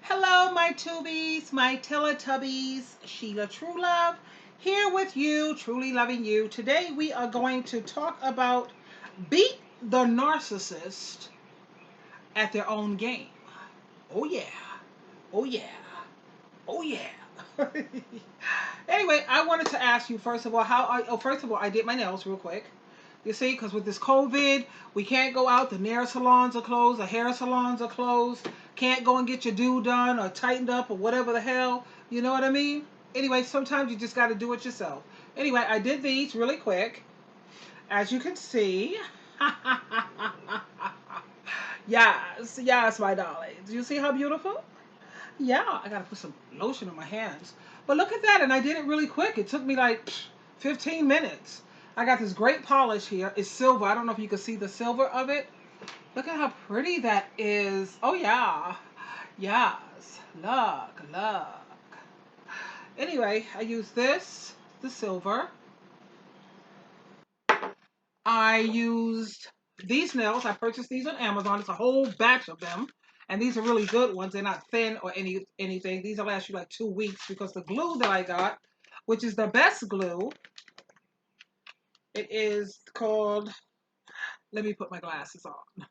Hello, my tubies, my Teletubbies, Sheila Truelove, here with you, truly loving you. Today we are going to talk about beat the narcissist at their own game. Oh yeah, oh yeah, oh yeah. Anyway, I wanted to ask you first of all, first of all, I did my nails real quick. You see, because with this COVID, we can't go out. The nail salons are closed. The hair salons are closed. Can't go and get your do done or tightened up or whatever the hell. You know what I mean? Anyway, sometimes you just got to do it yourself. Anyway, I did these really quick. As you can see. Yes, yes, my darlings. You see how beautiful? Yeah, I got to put some lotion on my hands. But look at that, and I did it really quick. It took me like 15 minutes. I got this great polish here. It's silver. I don't know if you can see the silver of it. Look at how pretty that is. Oh, yeah. Yes. Look. Anyway, I use this, the silver. I used these nails. I purchased these on Amazon. It's a whole batch of them. And these are really good ones. They're not thin or anything. These will last you like 2 weeks because the glue that I got, which is the best glue, it is called, let me put my glasses on.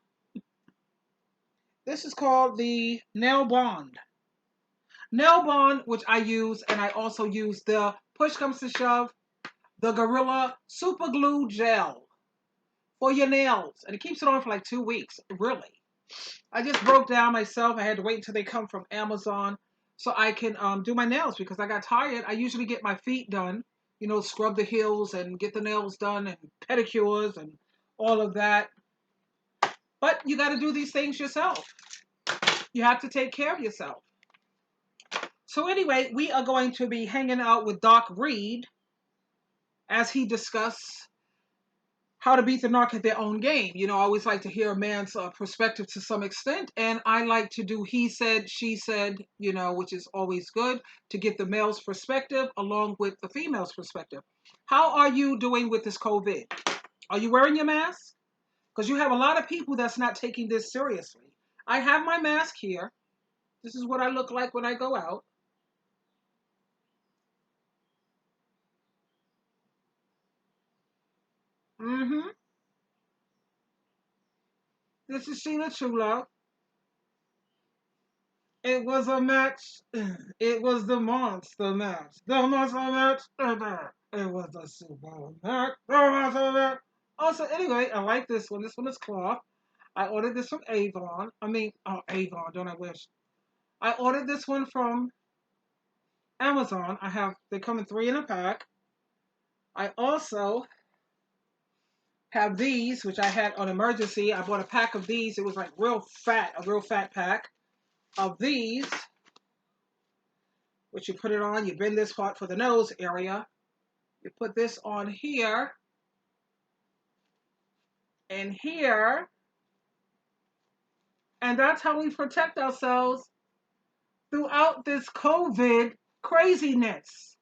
This is called the Nail Bond. Nail Bond, which I use, and I also use the push comes to shove, the Gorilla Super Glue Gel for your nails. And it keeps it on for like 2 weeks, really. I just broke down myself. I had to wait until they come from Amazon so I can do my nails because I got tired. I usually get my feet done, scrub the heels and get the nails done and pedicures and all of that. But you got to do these things yourself. You have to take care of yourself. So anyway, we are going to be hanging out with Doc Reed as he discuss how to beat the narc at their own game. I always like to hear a man's perspective to some extent, and I like to do he said, she said, which is always good to get the male's perspective along with the female's perspective. How are you doing with this COVID? Are you wearing your mask? Because you have a lot of people that's not taking this seriously. I have my mask here. This is what I look like when I go out. Mm-hmm. This is Sheila Truelove. It was a match. It was the monster match. The monster match. It was a super match. The monster match. Also, anyway, I like this one. This one is cloth. I ordered this from Avon. Avon, don't I wish? I ordered this one from Amazon. They come in 3 in a pack. I also have these, which I had on emergency. I bought a pack of these. It was like a real fat pack of these, which you put it on. You bend this part for the nose area. You put this on here and here, and that's how we protect ourselves throughout this COVID craziness.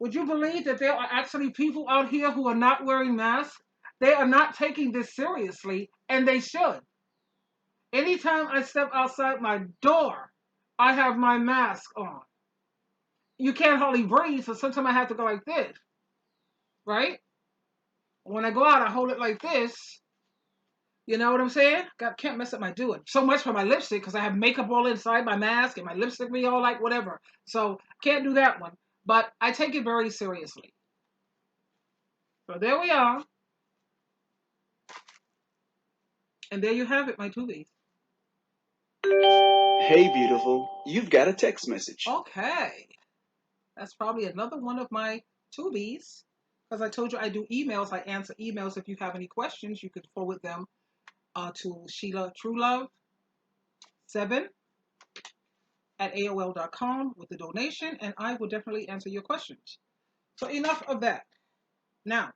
Would you believe that there are actually people out here who are not wearing masks? They are not taking this seriously, and they should. Anytime I step outside my door, I have my mask on. You can't hardly breathe, so sometimes I have to go like this, right? When I go out, I hold it like this. You know what I'm saying? God, can't mess up my doing. So much for my lipstick because I have makeup all inside my mask and my lipstick be all like whatever. So can't do that one. But I take it very seriously. So there we are. And there you have it, my tubies. Hey, beautiful, you've got a text message. Okay. That's probably another one of my tubies. Because I told you I do emails. I answer emails. If you have any questions, you could forward them to Sheila Truelove 7 at AOL.com with the donation, and I will definitely answer your questions. So enough of that. Now,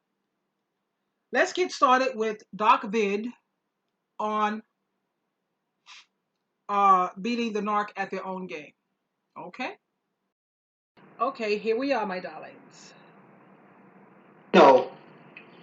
let's get started with Doc Vid on beating the narc at their own game. Okay? Okay, here we are, my darlings. No,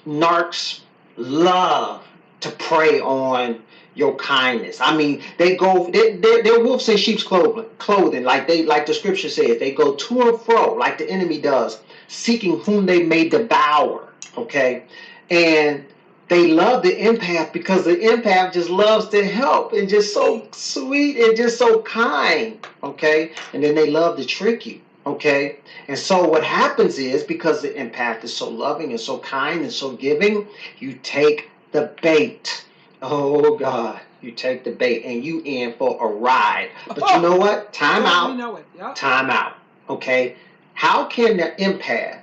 narcs love to prey on your kindness. I mean, they're wolves in sheep's clothing, like the scripture says. They go to and fro like the enemy does, seeking whom they may devour. Okay, and they love the empath because the empath just loves to help and just so sweet and just so kind. Okay, and then they love to trick you. Okay, and so what happens is, because the empath is so loving and so kind and so giving, you take the bait. Oh God, you take the bait and you in for a ride. But you know what? Time Yeah, out. we know it. Yep. Time out. Okay? How can the empath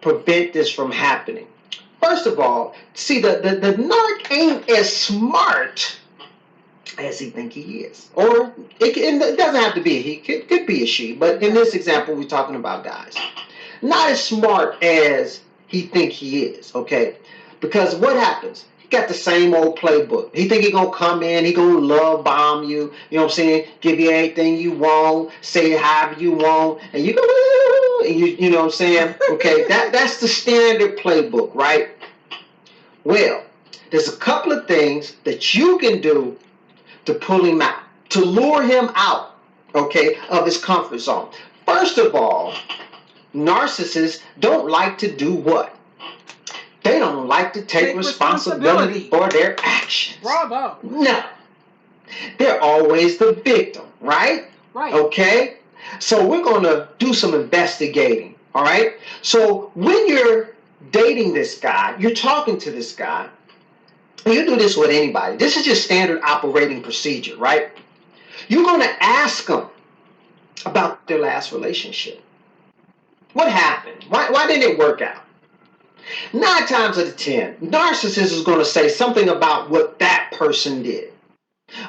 prevent this from happening? First of all, see, the narc ain't as smart as he think he is. Or it doesn't have to be a he, it could be a she, but in this example, we're talking about guys. Not as smart as he think he is, okay? Because what happens? He got the same old playbook. He think he gonna come in, he gonna love bomb you, you know what I'm saying? Give you anything you want, say it however you want, and you go, and you know what I'm saying? Okay, that's the standard playbook, right? Well, there's a couple of things that you can do to pull him out, to lure him out, okay, of his comfort zone. First of all, narcissists don't like to do what? They don't like to take responsibility for their actions. Bravo. No. They're always the victim, right? Right. Okay? So we're going to do some investigating, all right? So when you're dating this guy, you're talking to this guy, and you do this with anybody. This is just standard operating procedure, right? You're going to ask them about their last relationship. What happened? Why didn't it work out? 9 times out of 10, narcissist is going to say something about what that person did.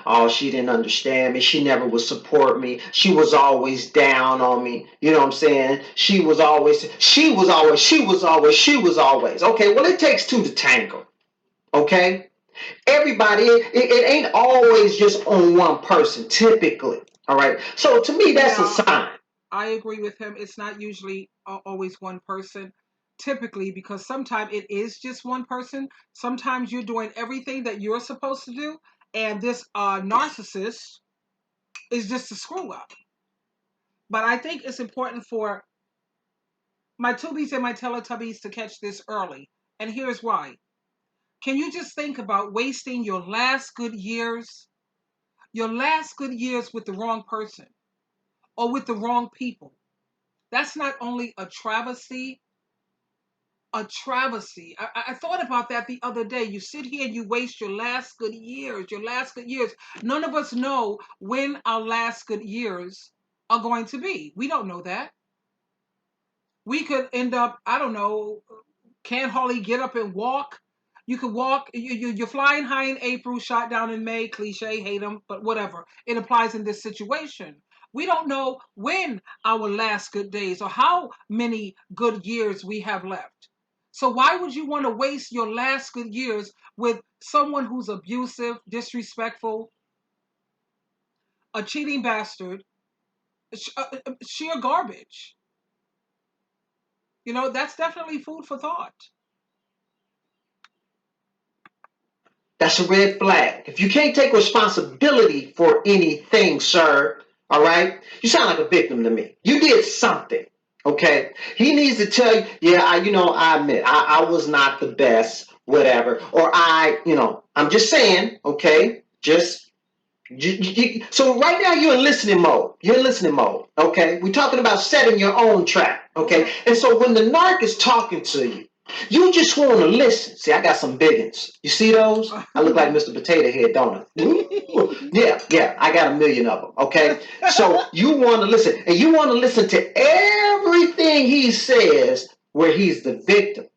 Oh, she didn't understand me. She never would support me. She was always down on me. You know what I'm saying? She was always. Okay, well, it takes two to tango. Okay? Everybody, it ain't always just on one person, typically. All right? So to me, that's a sign. I agree with him. It's not usually always one person, typically, because sometimes it is just one person. Sometimes you're doing everything that you're supposed to do, and this narcissist is just a screw up. But I think it's important for my tubies and my teletubbies to catch this early. And here's why. Can you just think about wasting your last good years with the wrong person or with the wrong people? That's not only a travesty. I thought about that the other day. You sit here and you waste your last good years. None of us know when our last good years are going to be. We don't know that. We could end up, I don't know, can't hardly get up and walk. You could walk, you're flying high in April, shot down in May, cliche, hate them, but whatever. It applies in this situation. We don't know when our last good days or how many good years we have left. So why would you want to waste your last good years with someone who's abusive, disrespectful, a cheating bastard, sheer garbage? That's definitely food for thought. That's a red flag. If you can't take responsibility for anything, sir, all right, you sound like a victim to me. You did something, okay? He needs to tell you, yeah, I admit, I was not the best, whatever. Or I'm just saying, okay? So right now you're in listening mode. You're in listening mode, okay? We're talking about setting your own trap, okay? And so when the narc is talking to you, you just want to listen. See, I got some biggins. You see those? I look like Mr. Potato Head, don't I? Yeah, I got a million of them, okay? So you want to listen, and you want to listen to everything he says where he's the victim.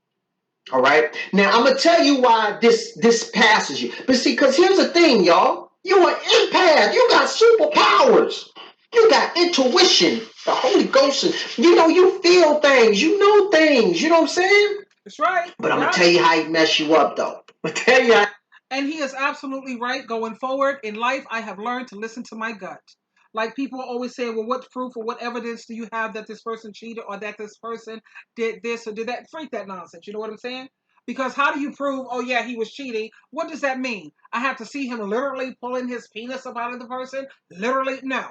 All right. Now I'm gonna tell you why this passes you. But see, because here's the thing, y'all. You're an empath. You got superpowers. You got intuition, the Holy Ghost, and you feel things, you know things. You know what I'm saying? That's right. But I'm gonna tell you how he mess you up, though. I'm gonna tell you. And he is absolutely right. Going forward in life, I have learned to listen to my gut. Like people always say, well, what proof or what evidence do you have that this person cheated or that this person did this or did that? Freak that nonsense. You know what I'm saying? Because how do you prove, oh yeah, he was cheating? What does that mean? I have to see him literally pulling his penis up out of the person? Literally? No.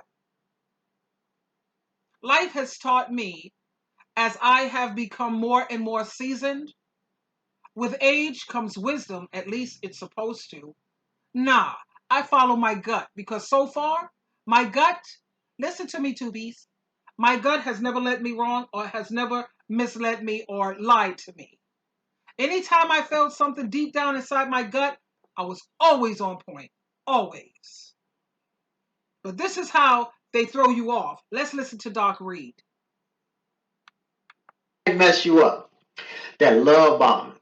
Life has taught me, as I have become more and more seasoned, with age comes wisdom, at least it's supposed to. Nah, I follow my gut because so far, my gut, listen to me, Tubies, my gut has never led me wrong or has never misled me or lied to me. Anytime I felt something deep down inside my gut, I was always on point. Always. But this is how they throw you off. Let's listen to Doc Reed. Mess you up. That love bombing.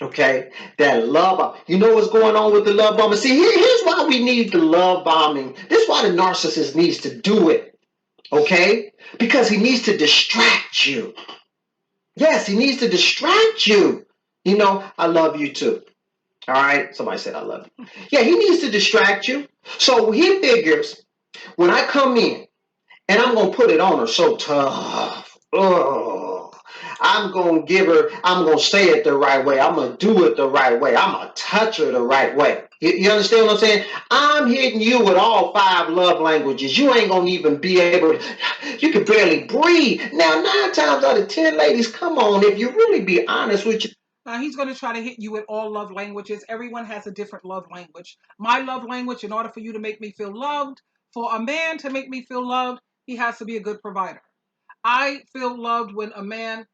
Okay? That love bombing. You know what's going on with the love bombing? See, here's why we need the love bombing. This is why the narcissist needs to do it. Okay? Because he needs to distract you. Yes, he needs to distract you. You know, I love you too. All right? Somebody said I love you. Yeah, he needs to distract you. So he figures when I come in and I'm going to put it on her so tough. Oh, I'm going to give her, I'm going to say it the right way. I'm going to do it the right way. I'm going to touch her the right way. You understand what I'm saying? I'm hitting you with all 5 love languages. You ain't going to even be able to, you can barely breathe. Now, 9 times out of 10, ladies, come on, if you really be honest with you. Now he's going to try to hit you with all love languages. Everyone has a different love language. My love language, in order for you to make me feel loved, for a man to make me feel loved, he has to be a good provider. I feel loved when a man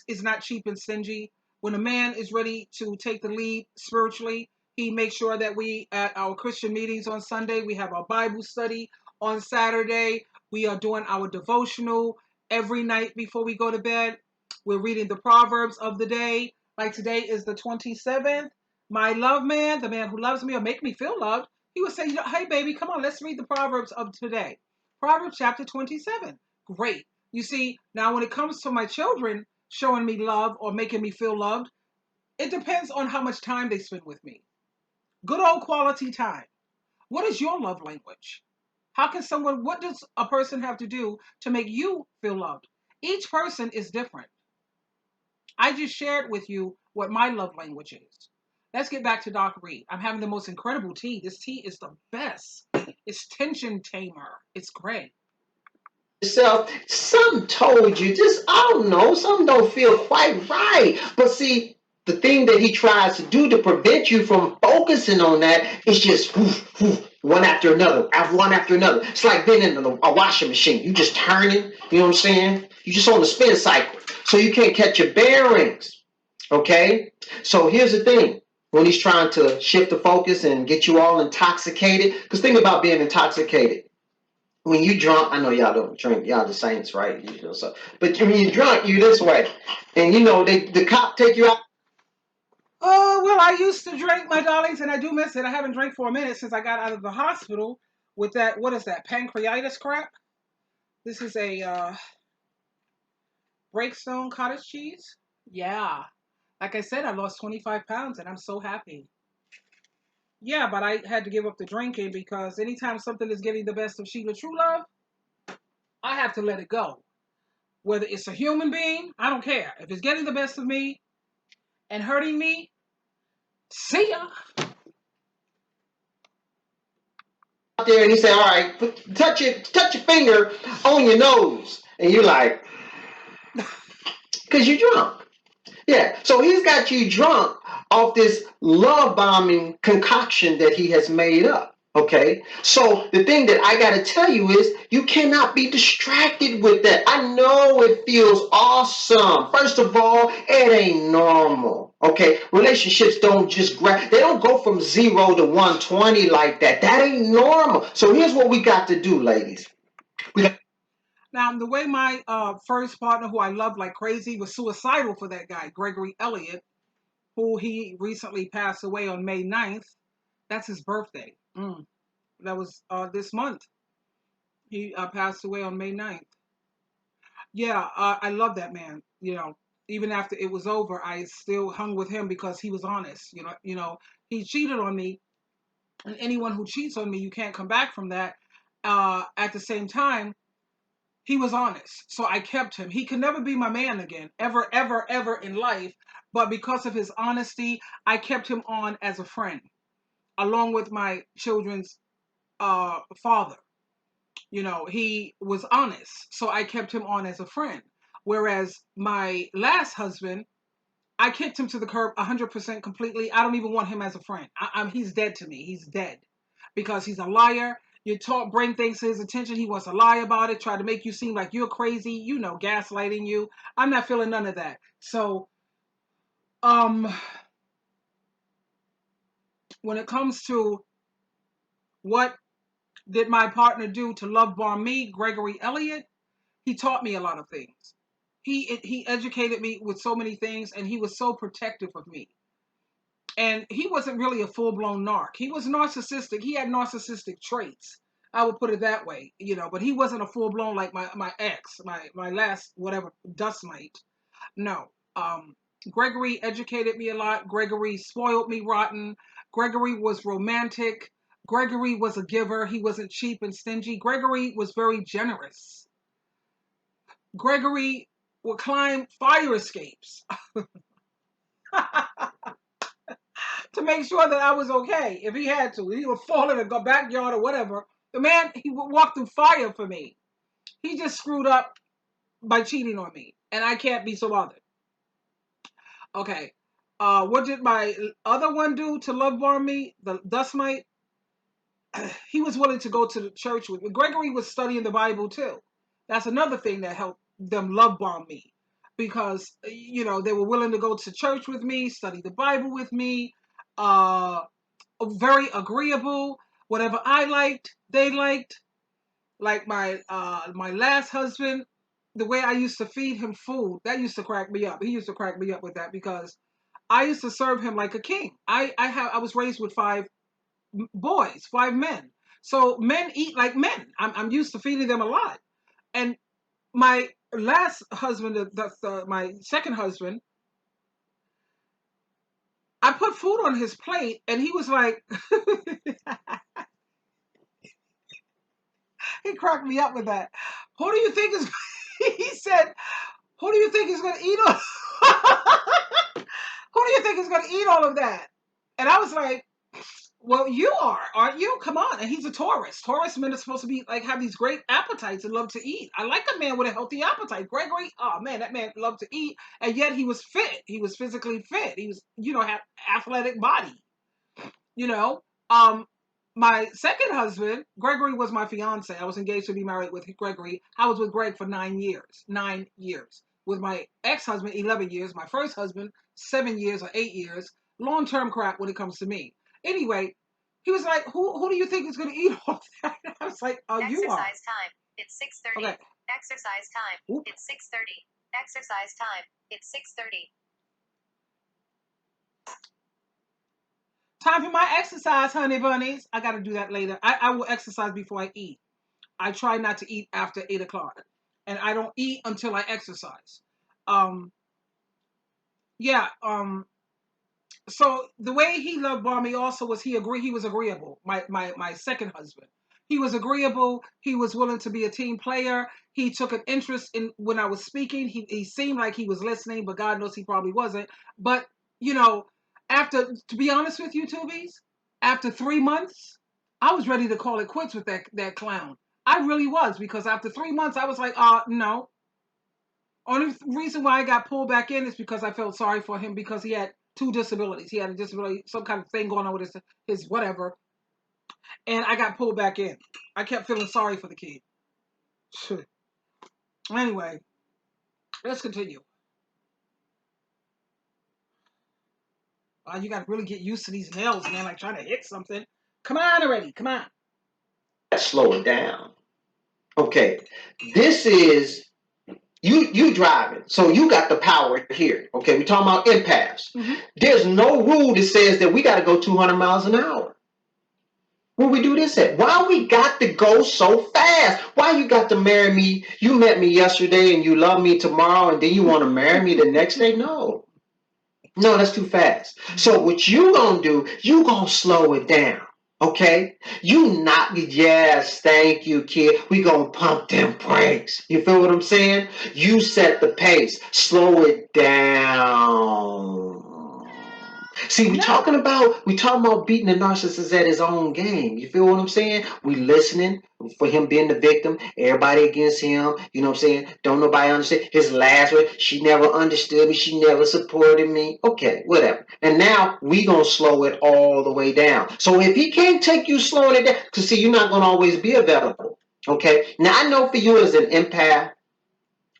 is not cheap and stingy. When a man is ready to take the lead spiritually, he makes sure that we at our Christian meetings on Sunday, we have our Bible study on Saturday. We are doing our devotional every night before we go to bed. We're reading the Proverbs of the day. Like today is the 27th. My love man, the man who loves me or make me feel loved, he would say, hey baby, come on, let's read the Proverbs of today. Proverbs chapter 27. Great. You see, now when it comes to my children showing me love or making me feel loved, it depends on how much time they spend with me. Good old quality time. What is your love language? What does a person have to do to make you feel loved? Each person is different. I just shared with you what my love language is. Let's get back to Doc Reed. I'm having the most incredible tea. This tea is the best. It's tension tamer. It's great. Yourself, something told you, just, I don't know, something don't feel quite right. But see, the thing that he tries to do to prevent you from focusing on that is just one after another, one after another. It's like being in a washing machine. You just turning, you know what I'm saying? You just on the spin cycle. So you can't catch your bearings. Okay? So here's the thing. When he's trying to shift the focus and get you all intoxicated, because think about being intoxicated. When you drunk, I know y'all don't drink, y'all the saints, right? You know, so, but when you drunk, you this way, and you know the cop take you out. Oh, well, I used to drink, my darlings, and I do miss it. I haven't drank for a minute since I got out of the hospital with that, what is that, pancreatitis crap? This is a Breakstone cottage cheese. Yeah. Like I said, I lost 25 pounds and I'm so happy. Yeah, but I had to give up the drinking because anytime something is getting the best of Sheila True Love, I have to let it go. Whether it's a human being, I don't care. If it's getting the best of me and hurting me, see ya. Out there, and he said, "All right, touch your finger on your nose," and you're like, "Cause you're drunk." Yeah, so he's got you drunk off this love bombing concoction that he has made up. Okay, so the thing that I got to tell you is you cannot be distracted with that. I know it feels awesome. First of all, it ain't normal. Okay, relationships don't just they don't go from 0 to 120 like that. That ain't normal. So here's what we got to do, ladies. Now, the way my first partner, who I loved like crazy, was suicidal for that guy, Gregory Elliott, who he recently passed away on May 9th. That's his birthday. That was this month. He passed away on May 9th. Yeah, I love that man. You know, even after it was over, I still hung with him because he was honest. He cheated on me, and anyone who cheats on me, you can't come back from that. At the same time, he was honest, so I kept him. He could never be my man again, ever, ever, ever in life. but because of his honesty, I kept him on as a friend, along with my children's father. He was honest, so I kept him on as a friend. Whereas my last husband, I kicked him to the curb 100% completely. I don't even want him as a friend. He's dead to me. He's dead because he's a liar. Bring things to his attention. He wants to lie about it, try to make you seem like you're crazy, gaslighting you. I'm not feeling none of that. So, when it comes to what did my partner do to love bomb me, Gregory Elliott, he taught me a lot of things. He educated me with so many things, and he was so protective of me. And he wasn't really a full-blown narc. He was narcissistic. He had narcissistic traits. I would put it that way, but he wasn't a full-blown like my ex, my last whatever dust mite. No. Gregory educated me a lot. Gregory spoiled me rotten. Gregory was romantic. Gregory was a giver. He wasn't cheap and stingy. Gregory was very generous. Gregory would climb fire escapes to make sure that I was okay if he had to. He would fall in a backyard or whatever. The man, he would walk through fire for me. He just screwed up by cheating on me, and I can't be so bothered. Okay. What did my other one do to love bomb me? The dust mite? He was willing to go to the church with me. Gregory was studying the Bible too. That's another thing that helped them love bomb me. Because, they were willing to go to church with me, study the Bible with me, very agreeable. Whatever I liked, they liked. Like my last husband, the way I used to feed him food, that used to crack me up. He used to crack me up with that because I used to serve him like a king. I was raised with 5 boys, 5 men. So men eat like men. I'm used to feeding them a lot. And my last husband, my second husband, I put food on his plate, and he was like, he cracked me up with that. Who do you think is? He said, "Who do you think is going to eat all? Who do you think is going to eat all of that?" And I was like, "Well, you are, aren't you? Come on." And he's a Taurus. Taurus men are supposed to be like have these great appetites and love to eat. I like a man with a healthy appetite. Gregory, oh man, that man loved to eat, and yet he was fit. He was physically fit. He was, had athletic body. You know, my second husband, Gregory, was my fiance. I was engaged to be married with Gregory. I was with Greg for 9 years. 9 years. With my ex-husband, 11 years. My first husband, 7 years or 8 years. Long-term crap when it comes to me. Anyway, he was like, who do you think is going to eat all that? I was like, oh, you are. Exercise time. It's 6:30. Okay. Exercise time. Oop. It's 6:30. Exercise time. It's 6:30. Time for my exercise, honey bunnies. I got to do that later. I will exercise before I eat. I try not to eat after 8 o'clock. And I don't eat until I exercise. So the way he loved bomb me also was he was agreeable. My second husband. He was agreeable. He was willing to be a team player. He took an interest in when I was speaking. He seemed like he was listening, but God knows he probably wasn't. But, to be honest with you, Tubies, after 3 months, I was ready to call it quits with that clown. I really was, because after 3 months, I was like, no. Only reason why I got pulled back in is because I felt sorry for him because he had 2 disabilities. He had a disability, some kind of thing going on with his whatever. And I got pulled back in. I kept feeling sorry for the kid. Anyway, let's continue. You got to really get used to these nails, man, like trying to hit something. Come on already. Come on. Slow it down. Okay. This is you driving. So you got the power here. Okay. We're talking about empaths. Mm-hmm. There's no rule that says that we got to go 200 miles an hour. Where we do this at? Why we got to go so fast? Why you got to marry me? You met me yesterday and you love me tomorrow and then you want to marry me the next day? No, that's too fast. So what you gonna do, you gonna slow it down. Okay? Yes, thank you, kid. We gonna pump them brakes. You feel what I'm saying? You set the pace. Slow it down. See, we No. talking about beating the narcissist at his own game. You feel what I'm saying? We listening for him being the victim. Everybody against him. You know what I'm saying? Don't nobody understand his last word. She never understood me. She never supported me. Okay, whatever. And now we gonna slow it all the way down. So if he can't take you slowing it down, because see, you're not gonna always be available. Okay. Now I know for you as an empath.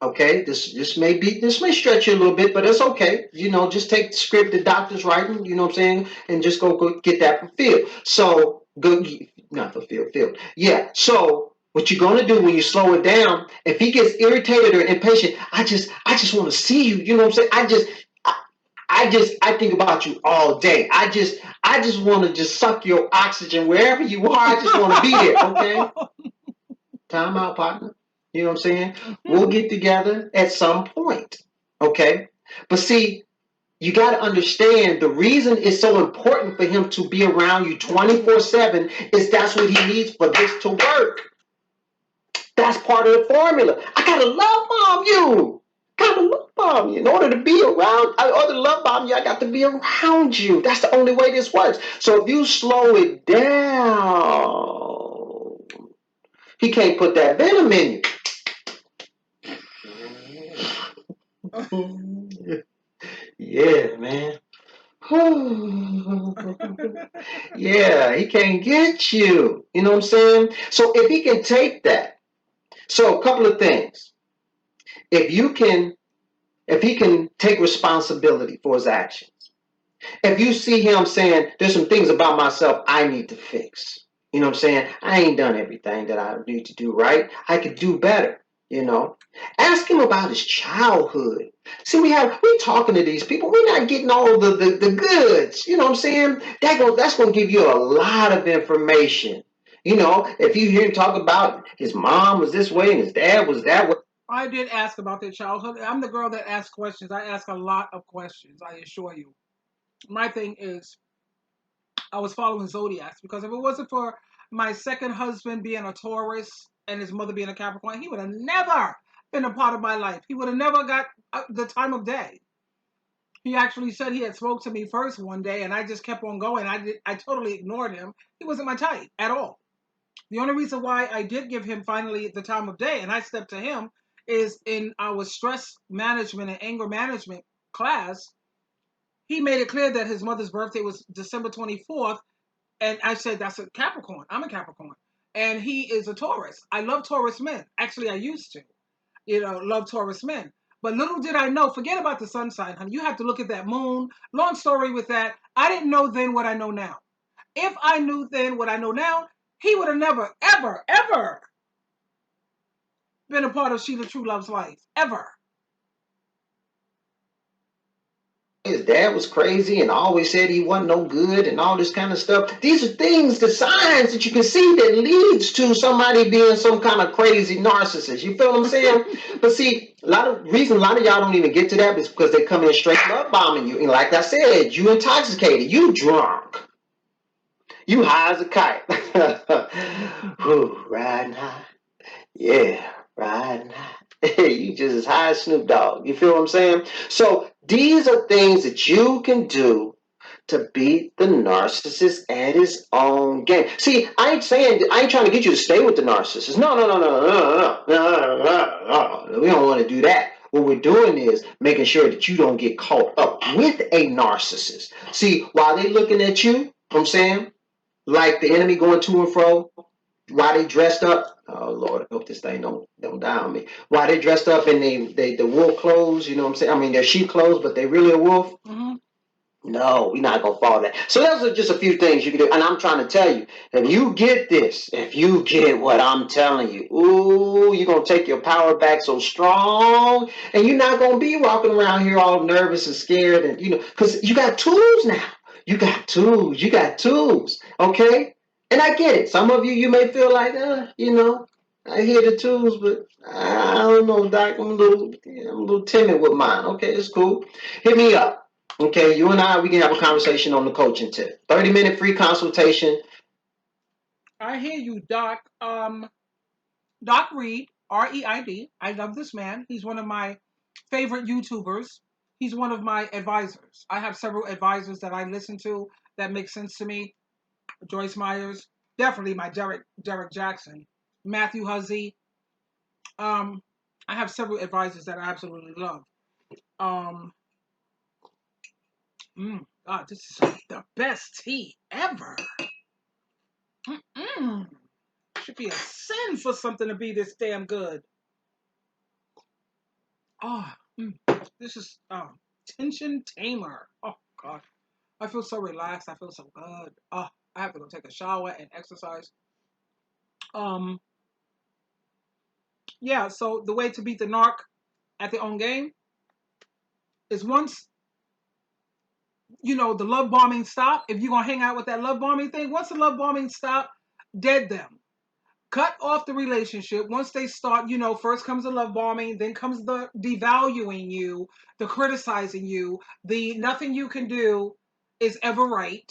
Okay, this may stretch you a little bit, but it's okay. You know, just take the script the doctor's writing, you know what I'm saying, and just go get that fulfilled. So go not fulfilled. Yeah. So what you're gonna do when you slow it down, if he gets irritated or impatient, I just want to see you. You know what I'm saying? I think about you all day. I just want to just suck your oxygen wherever you are. I just want to be there. Okay. Time out, partner. You know what I'm saying? We'll get together at some point. Okay? But see, you got to understand the reason it's so important for him to be around you 24/7 is that's what he needs for this to work. That's part of the formula. I got to love bomb you. Got to love bomb you. In order to be around, in order to love bomb you, I got to be around you. That's the only way this works. So if you slow it down, he can't put that venom in you. Yeah, man. Yeah, he can't get you. You know what I'm saying? So if he can take that, so a couple of things. If you can, if he can take responsibility for his actions, if you see him saying, there's some things about myself I need to fix. You know what I'm saying? I ain't done everything that I need to do right. I could do better, you know. Ask him about his childhood. See, we talking to these people. We're not getting all the goods. You know what I'm saying? That's gonna give you a lot of information. You know, if you hear him talk about his mom was this way and his dad was that way. I did ask about their childhood. I'm the girl that asks questions. I ask a lot of questions, I assure you. My thing is, I was following zodiacs because if it wasn't for my second husband being a Taurus and his mother being a Capricorn, he would have never been a part of my life. He would have never got the time of day. He actually said he had spoke to me first one day, and I just kept on going. I totally ignored him. He wasn't my type at all. The only reason why I did give him finally the time of day, and I stepped to him, is in our stress management and anger management class. He made it clear that his mother's birthday was December 24th, and I said, that's a Capricorn. I'm a Capricorn. And he is a Taurus. I love Taurus men. Actually, I used to, love Taurus men. But little did I know, forget about the sun sign, honey. You have to look at that moon. Long story with that. I didn't know then what I know now. If I knew then what I know now, he would have never, ever, ever been a part of Sheila True Love's life. Ever. His dad was crazy and always said he wasn't no good and all this kind of stuff. These are things, the signs that you can see that leads to somebody being some kind of crazy narcissist. You feel what I'm saying? But see, a lot of y'all don't even get to that is because they come in straight love bombing you. And like I said, you intoxicated, you drunk, you high as a kite. Ooh, riding high. Yeah, riding high. You just as high as Snoop Dogg. You feel what I'm saying? So these are things that you can do to beat the narcissist at his own game. See, I ain't trying to get you to stay with the narcissist. No, no, no, no, no, no, no, no, no. We don't want to do that. What we're doing is making sure that you don't get caught up with a narcissist. See, while they looking at you, you know what I'm saying, like the enemy going to and fro, why they dressed up. Oh Lord, I hope this thing don't die on me. Why they dressed up in the wolf clothes? You know what I'm saying? I mean, they're sheep clothes, but they really a wolf. Mm-hmm. No, we're not gonna follow that. So those are just a few things you can do. And I'm trying to tell you, if you get this, if you get what I'm telling you, ooh, you're gonna take your power back so strong, and you're not gonna be walking around here all nervous and scared, and because you got tools now. You got tools. You got tools. Okay. And I get it. Some of you may feel like, I hear the tools, but I don't know, Doc. I'm a little timid with mine. Okay, it's cool. Hit me up. Okay, you and I, we can have a conversation on the coaching tip. 30-minute free consultation. I hear you, Doc. Doc Reed, Reid. I love this man. He's one of my favorite YouTubers. He's one of my advisors. I have several advisors that I listen to that make sense to me. Joyce Myers, definitely my Derek Jackson, Matthew Huzzy. Um, I have several advisors that I absolutely love. Um, God, this is the best tea ever. Mm-mm. Should be a sin for something to be this damn good. Oh, this is tension tamer. Oh God, I feel so relaxed. I feel so good. Oh, I have to go take a shower and exercise. Um, yeah. So the way to beat the narc at their own game is once the love bombing stop. If you're gonna hang out with that love bombing thing, once the love bombing stop, dead them. Cut off the relationship. Once they start, first comes the love bombing, then comes the devaluing you, the criticizing you, the nothing you can do is ever right.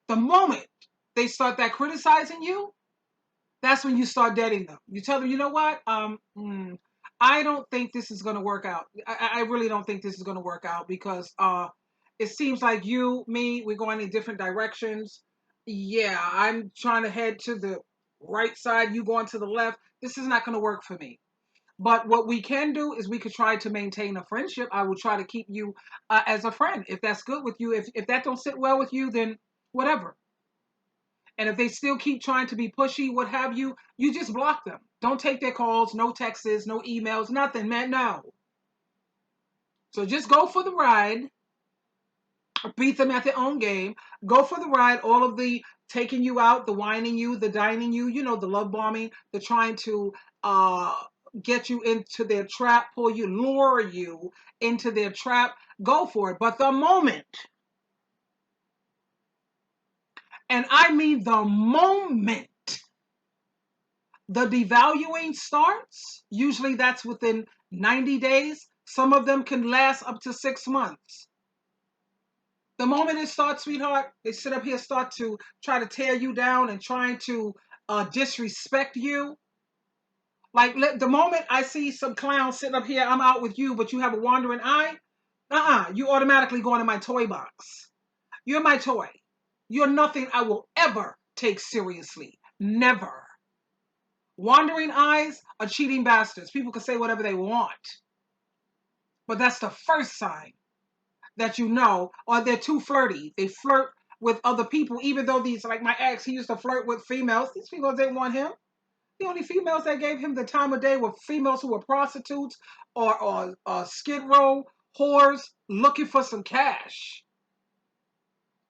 The moment they start that criticizing you, that's when you start dating them. You tell them, you know what? I don't think this is going to work out. I really don't think this is going to work out because it seems like we're going in different directions. Yeah, I'm trying to head to the right side, you going to the left. This is not going to work for me. But what we can do is we could try to maintain a friendship. I will try to keep you as a friend if that's good with you. If that don't sit well with you, then whatever. And if they still keep trying to be pushy, what have you, you just block them. Don't take their calls, no texts, no emails, nothing, man, no. So just go for the ride, beat them at their own game, go for the ride, all of the taking you out, the whining you, the dining you, the love bombing, the trying to uh, get you into their trap, lure you into their trap, go for it. But the moment, and I mean the moment, the devaluing starts, usually that's within 90 days. Some of them can last up to 6 months. The moment it starts, sweetheart, they sit up here, start to try to tear you down and trying to disrespect you. Like the moment I see some clown sitting up here, I'm out with you, but you have a wandering eye, you automatically go into my toy box. You're my toy. You're nothing I will ever take seriously. Never. Wandering eyes are cheating bastards. People can say whatever they want. But that's the first sign that or they're too flirty. They flirt with other people, even though like my ex, he used to flirt with females. These females didn't want him. The only females that gave him the time of day were females who were prostitutes or skid row whores looking for some cash.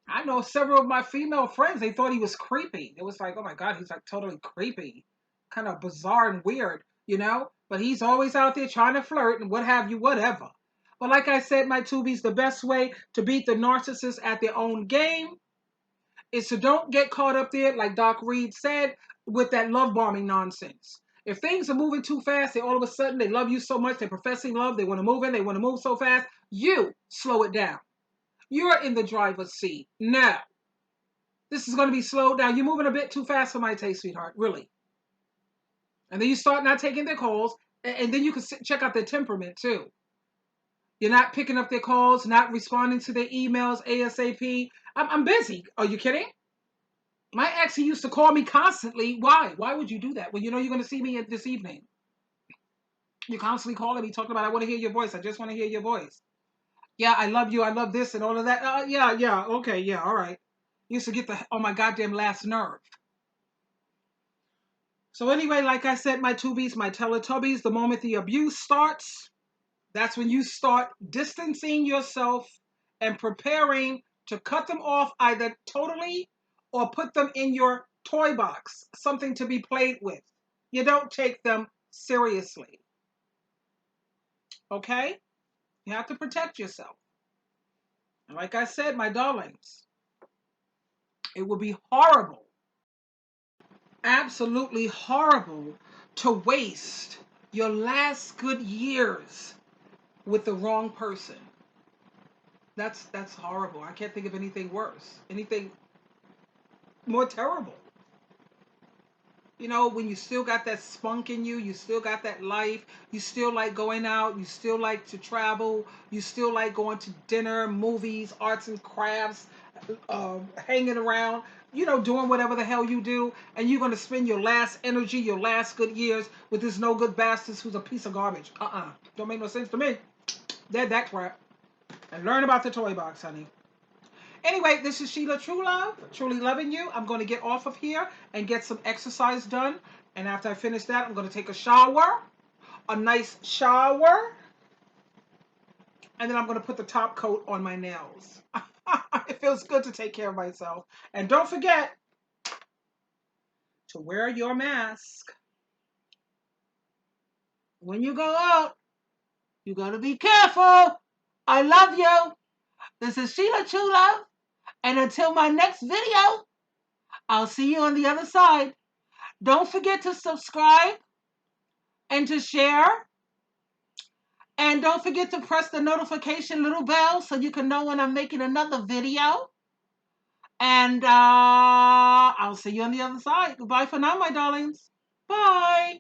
I know several of my female friends, they thought he was creepy. It was like, oh my God, he's like totally creepy. Kind of bizarre and weird. But he's always out there trying to flirt and what have you, whatever. But like I said, my tubies, the best way to beat the narcissist at their own game is to don't get caught up there, like Doc Reed said, with that love bombing nonsense. If things are moving too fast, all of a sudden they love you so much, they're professing love, they want to move in, they want to move so fast, you slow it down. You're in the driver's seat. Now, this is going to be slowed down. You're moving a bit too fast for my taste, sweetheart. Really. And then you start not taking their calls. And then you can check out their temperament, too. You're not picking up their calls, not responding to their emails ASAP. I'm busy. Are you kidding? My ex, he used to call me constantly. Why? Why would you do that? Well, you're going to see me this evening. You're constantly calling me, talking about, I want to hear your voice. I just want to hear your voice. Yeah, I love you. I love this and all of that. Yeah. Okay, yeah, all right. Used to get on my goddamn last nerve. So anyway, like I said, my tubies, my Teletubbies, the moment the abuse starts, that's when you start distancing yourself and preparing to cut them off either totally or put them in your toy box, something to be played with. You don't take them seriously. Okay? You have to protect yourself. And like I said, my darlings, it would be horrible, absolutely horrible to waste your last good years with the wrong person. That's horrible. I can't think of anything worse. Anything more terrible. You know, when you still got that spunk in you, you still got that life, you still like going out, you still like to travel, you still like going to dinner, movies, arts and crafts, hanging around, you know, doing whatever the hell you do, and you're going to spend your last energy, your last good years with this no good bastard who's a piece of garbage. Don't make no sense to me. Dead that crap. And learn about the toy box, honey. Anyway, this is Sheila True Love, truly loving you. I'm going to get off of here and get some exercise done. And after I finish that, I'm going to take a shower, a nice shower, and then I'm going to put the top coat on my nails. It feels good to take care of myself. And don't forget to wear your mask. When you go out, you got to be careful. I love you. This is Sheila True Love. And until my next video, I'll see you on the other side. Don't forget to subscribe and to share. And don't forget to press the notification little bell so you can know when I'm making another video. And I'll see you on the other side. Goodbye for now, my darlings. Bye.